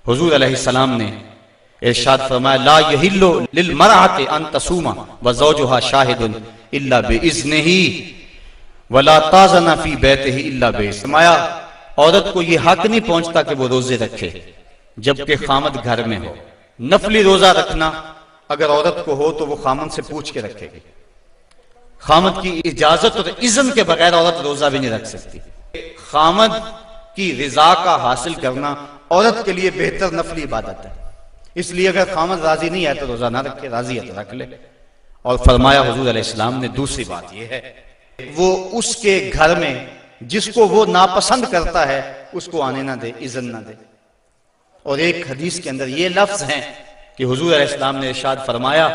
حضور علیہ السلام نے ارشاد فرمایا لا یحل للمرأۃ ان تصوم وزوجها شاہد الا باذنہ ولا تاذن فی بیتہ الا باذنہ. فرمایا عورت کو یہ حق نہیں پہنچتا کہ وہ روزے رکھے جبکہ خامد گھر میں ہو. نفلی روزہ رکھنا اگر عورت کو ہو تو وہ خامد سے پوچھ کے رکھے گی. خامد کی اجازت اور اذن کے بغیر عورت روزہ بھی نہیں رکھ سکتی. خامد کی رضا کا حاصل کرنا عورت کے لیے بہتر نفلی عبادت ہے. اس لیے اگر خامد راضی نہیں ہے تو روزہ نہ رکھے، راضی ہے تو رکھ لے. اور فرمایا حضور علیہ السلام نے دوسری بات یہ ہے وہ اس کے گھر میں جس کو وہ ناپسند کرتا ہے اس کو آنے نہ دے، اذن نہ دے. اور ایک حدیث کے اندر یہ لفظ ہیں کہ حضور علیہ السلام نے ارشاد فرمایا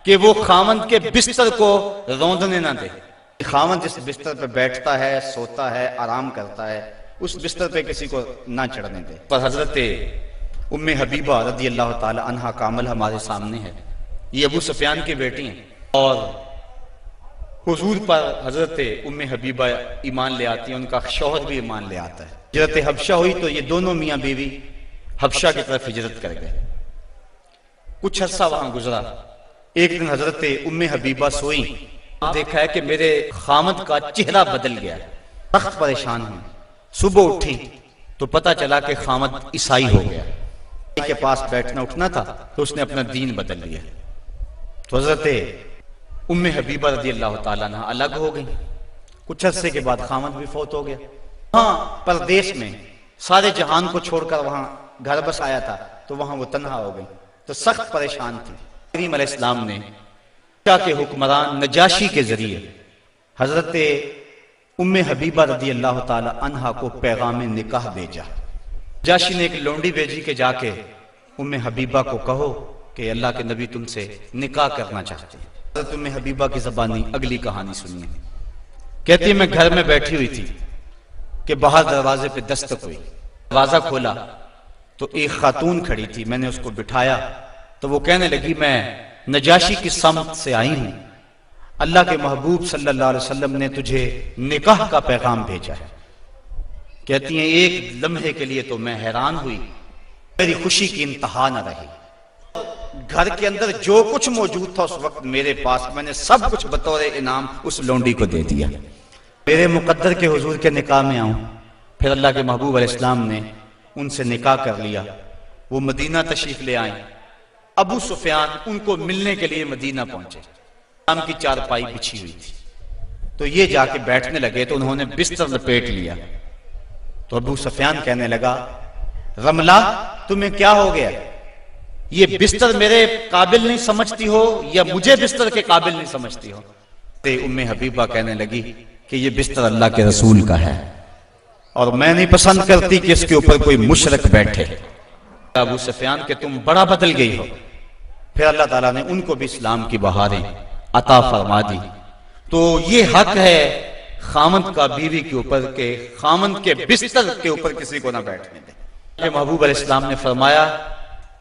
کہ وہ خامند کے بستر کو روندنے نہ دے. خامند جس بستر پہ بیٹھتا ہے، سوتا ہے، آرام کرتا ہے، اس بستر پہ کسی کو نہ چڑھنے دے. پر حضرت ام حبیبہ رضی اللہ تعالی عنہا کا عمل ہمارے سامنے ہے. یہ ابو سفیان کی بیٹی ہیں اور حضور پر حضرت ام حبیبہ ایمان لے آتی ہیں، ان کا شوہر بھی ایمان لے آتا ہے. ہجرت حبشہ ہوئی تو یہ دونوں میاں بیوی حبشہ کی طرف ہجرت کر گئے. کچھ عرصہ وہاں گزرا. ایک دن حضرت ام حبیبہ سوئی، دیکھا ہے کہ میرے خامد کا چہرہ بدل گیا ہے. سخت پریشان ہوئی. صبح اٹھی تو پتہ چلا کہ خامد عیسائی ہو گیا. کے پاس بیٹھنا اٹھنا تھا تو اس نے اپنا دین بدل لیا. تو حضرت ام حبیبہ رضی اللہ تعالیٰ عنہ الگ ہو گئی. کچھ عرصے کے بعد خامد بھی فوت ہو گیا. ہاں پردیس میں سارے جہان کو چھوڑ کر وہاں گھر بس آیا تھا تو وہاں وہ تنہا ہو گئی تو سخت پریشان تھی. کریم علیہ السلام نے کے حکمران نجاشی کے ذریعے حضرت ام حبیبہ رضی اللہ تعالی عنہا کو پیغام نکاح بھیجا. نجاشی نے ایک لونڈی بھیجی کہ جا کے ام حبیبہ کو کہو کہ اللہ کے نبی تم سے نکاح کرنا چاہتے ہیں. حضرت ام حبیبہ کی زبانی اگلی کہانی سنیے. کہتی ہے میں گھر میں بیٹھی ہوئی تھی کہ باہر دروازے پہ دستک ہوئی. دروازہ کھولا تو ایک خاتون کھڑی تھی. میں نے اس کو بٹھایا تو وہ کہنے لگی میں نجاشی کی سمت سے آئی ہوں، اللہ کے محبوب صلی اللہ علیہ وسلم نے تجھے نکاح کا پیغام بھیجا ہے. کہتی ہیں ایک لمحے کے لیے تو میں حیران ہوئی، میری خوشی کی انتہا نہ رہی. گھر کے اندر جو کچھ موجود تھا اس وقت میرے پاس، میں نے سب کچھ بطور انعام اس لونڈی کو دے دیا. میرے مقدر کے حضور کے نکاح میں آؤں. پھر اللہ کے محبوب علیہ السلام نے ان سے نکاح کر لیا. وہ مدینہ تشریف لے آئیں. ابو سفیان ان کو ملنے کے لیے مدینہ پہنچے. شام کی چارپائی بچھی ہوئی تھی تو یہ جا کے بیٹھنے لگے تو انہوں نے بستر لپیٹ لیا. تو ابو سفیان کہنے لگا رملہ تمہیں کیا ہو گیا؟ یہ بستر میرے قابل نہیں سمجھتی ہو یا مجھے بستر کے قابل نہیں سمجھتی ہو؟ ام حبیبہ کہنے لگی کہ یہ بستر اللہ کے رسول کا ہے اور میں نہیں پسند کرتی کہ اس کے اوپر کوئی مشرک بیٹھے. ابو سفیان کہ تم بڑا بدل گئی ہو. پھر اللہ تعالیٰ نے ان کو بھی اسلام کی بہاریں عطا فرما دی. تو یہ حق ہے خامند کا بیوی کے اوپر کہ خامند کے بستر کے اوپر کسی کو نہ بیٹھنے دے. کہ محبوب علیہ السلام نے فرمایا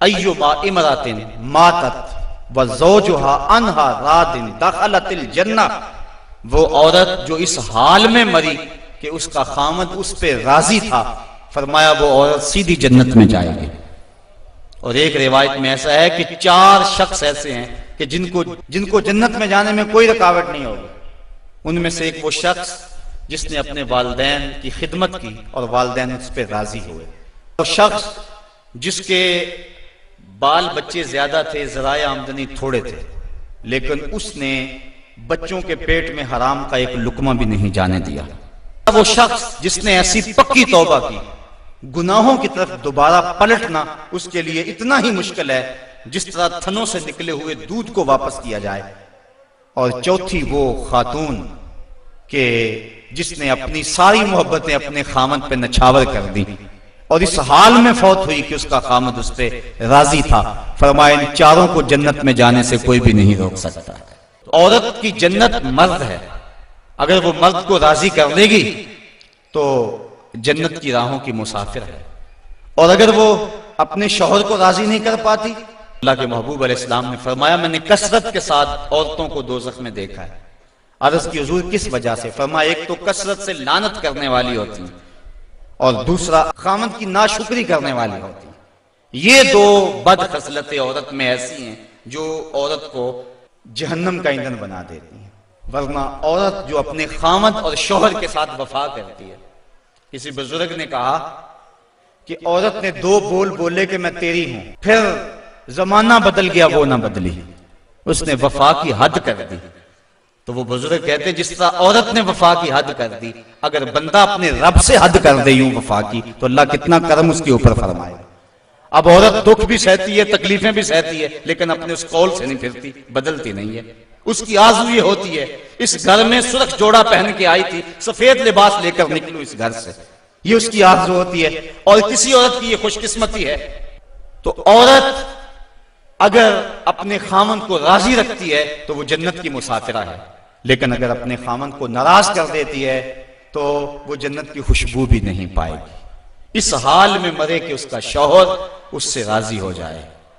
ایما امرات ماتت وزوجها عنها راض دخلت الجنہ. وہ عورت جو اس حال میں مری کہ اس کا خامند اس پہ راضی تھا، فرمایا وہ عورت سیدھی جنت میں جائے گی. اور ایک روایت میں ایسا ہے کہ 4 شخص ایسے ہیں کہ جن کو جنت میں جانے میں کوئی رکاوٹ نہیں ہوگی. ان میں سے ایک وہ شخص جس نے اپنے والدین کی خدمت کی اور والدین اس پہ راضی ہوئے. وہ شخص جس کے بال بچے زیادہ تھے، ذرائع آمدنی تھوڑے تھے، لیکن اس نے بچوں کے پیٹ میں حرام کا ایک لقمہ بھی نہیں جانے دیا. وہ شخص جس نے ایسی پکی توبہ کی، گناہوں کی طرف دوبارہ پلٹنا اس کے لیے اتنا ہی مشکل ہے جس طرح تھنوں سے نکلے ہوئے دودھ کو واپس کیا جائے. اور چوتھی وہ خاتون کہ جس نے اپنی ساری محبتیں اپنے خامد پہ نچھاور کر دی اور اس حال میں فوت ہوئی کہ اس کا خامد اس پہ راضی تھا. فرمایا ان 4 کو جنت میں جانے سے کوئی بھی نہیں روک سکتا. عورت کی جنت مرد ہے. اگر وہ مرد کو راضی کر لے گی تو جنت کی راہوں کی مسافر ہے. اور اگر وہ اپنے شوہر کو راضی نہیں کر پاتی، اللہ کے محبوب علیہ السلام نے فرمایا میں نے کثرت کے ساتھ عورتوں کو دوزخ میں دیکھا ہے. عرض کی حضور کس وجہ سے؟ فرمایا ایک تو کثرت سے لعنت کرنے والی ہوتی ہیں اور دوسرا خامد کی ناشکری کرنے والی ہوتی ہیں۔ یہ دو بد خصلتیں عورت میں ایسی ہیں جو عورت کو جہنم کا ایندھن بنا دیتی ہیں۔ ورنہ عورت جو اپنے خامد اور شوہر کے ساتھ وفا کرتی ہے، کسی بزرگ نے کہا کہ عورت نے دو بول بولے کہ میں تیری ہوں، پھر زمانہ بدل گیا وہ نہ بدلی، اس نے وفا کی حد کر دی۔ تو وہ بزرگ کہتے جس طرح عورت نے وفا کی حد کر دی، اگر بندہ اپنے رب سے حد کر دے یوں وفا کی تو اللہ کتنا کرم اس کے اوپر فرمائے۔ اب عورت دکھ بھی سہتی ہے، تکلیفیں بھی سہتی ہے، لیکن اپنے اس قول سے نہیں پھرتی، بدلتی نہیں ہے۔ اس کی آرزو یہ ہوتی ہے اس گھر میں سرخ جوڑا پہن کے آئی تھی، سفید لباس لے کر نکلوں اس گھر سے، یہ اس کی آرزو ہوتی ہے۔ اور کسی عورت کی یہ خوش قسمتی ہے۔ تو عورت اگر اپنے خامن کو راضی رکھتی ہے تو وہ جنت کی مسافرہ ہے، لیکن اگر اپنے خامن کو ناراض کر دیتی ہے تو وہ جنت کی خوشبو بھی نہیں پائے گی۔ اس حال میں مرے کہ اس کا شوہر اس سے راضی ہو جائے۔